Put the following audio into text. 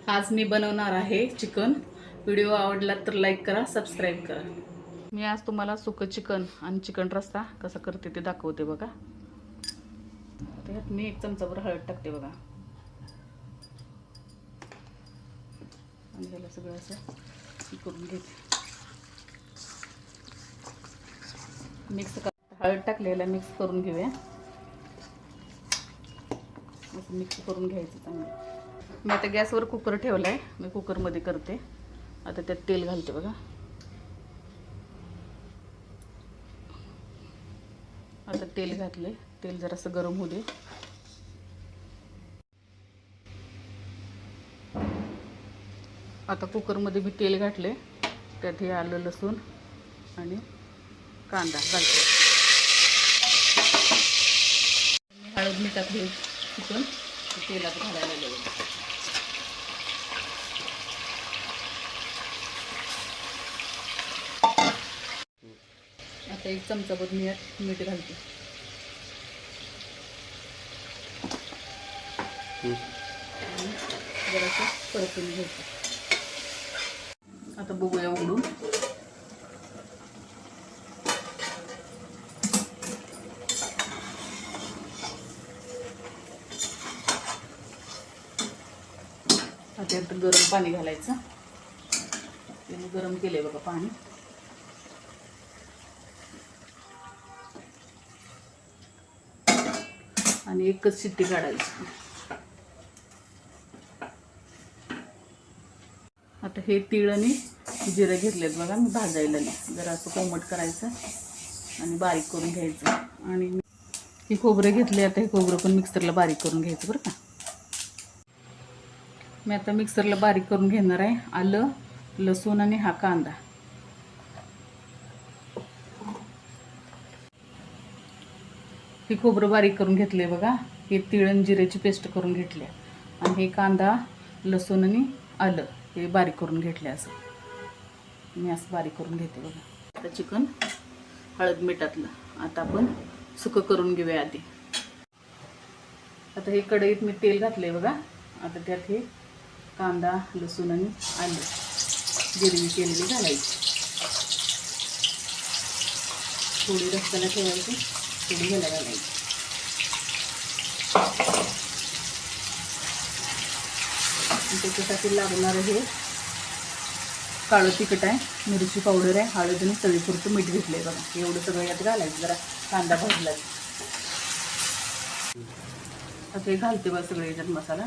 आज मी बनवणार आहे चिकन। व्हिडिओ आवडला तर लाईक करा, सबस्क्राईब करा। मी आज तुम्हाला सुकं चिकन आणि चिकन रस्सा कसा करते ते दाखवते बघा। त्यात मी 1 चमचाभर हळद टाकते बघा आणि त्याला सगळं असं करून घेते। मिक्स हळद टाकलेला मिक्स करून घेऊया। असं मिक्स करून घ्यायचं चांगलं। मी आता गॅसवर कुकर ठेवलाय, मी कुकर मध्ये करते। आता त्यात तेल घालते बघा। आता तेल घातले, तेल जरासं गरम होऊ दे। आता कुकर मध्ये मी तेल घातले, त्यात हे आलं लसूण आणि कांदा घालते। हळद मी टाकले चिकन तेलात घालायला लागले। आता 1 चमचाभर मीठ घालते। जरासं परतून घ्यायचं। आता बघूया उघडून। आता यात गरम पाणी घालायचं। त्याने गरम केलंय बघा पाणी। आणि एकच शिट्टी काढायची। आता हे तीळ आणि जिरे घेतलेत बघा मी भाजायला, जरा असं कोमट करायचं आणि बारीक करून घ्यायचं। आणि हे खोबरे घेतले, आता हे खोबरं पण मिक्सरला बारीक करून घ्यायचं बरं का। मी आता मिक्सरला बारीक करून घेणार आहे आलं लसूण आणि हा कांदा। हे खोबरं बारीक करून घेतले बघा। हे तीळ आणि जिरेची पेस्ट करून घेतली आणि हे कांदा लसूण आणि आलं हे बारीक करून घेतले। असं मी असं बारीक करून घेते बघा। आता चिकन हळद मिठातलं आता आपण सुकं करून घेऊया आधी। आता हे कढईत मी तेल घातले बघा। आता त्यात हे कांदा लसूण आणि आलं गिरवी केलेली घालायची। थोडी रस्त्याला ठेवायची, थोडी ह्याला घालायची। त्याच्यासाठी लागणारं हे काळं तिखट आहे, मिरची पावडर आहे, हळद आणि चवीपुरतं मीठ घेतलंय बघा। एवढं सगळं यात घालायचं। जरा कांदा भाजला आता हे घालते बघा सगळे याच्यात मसाला।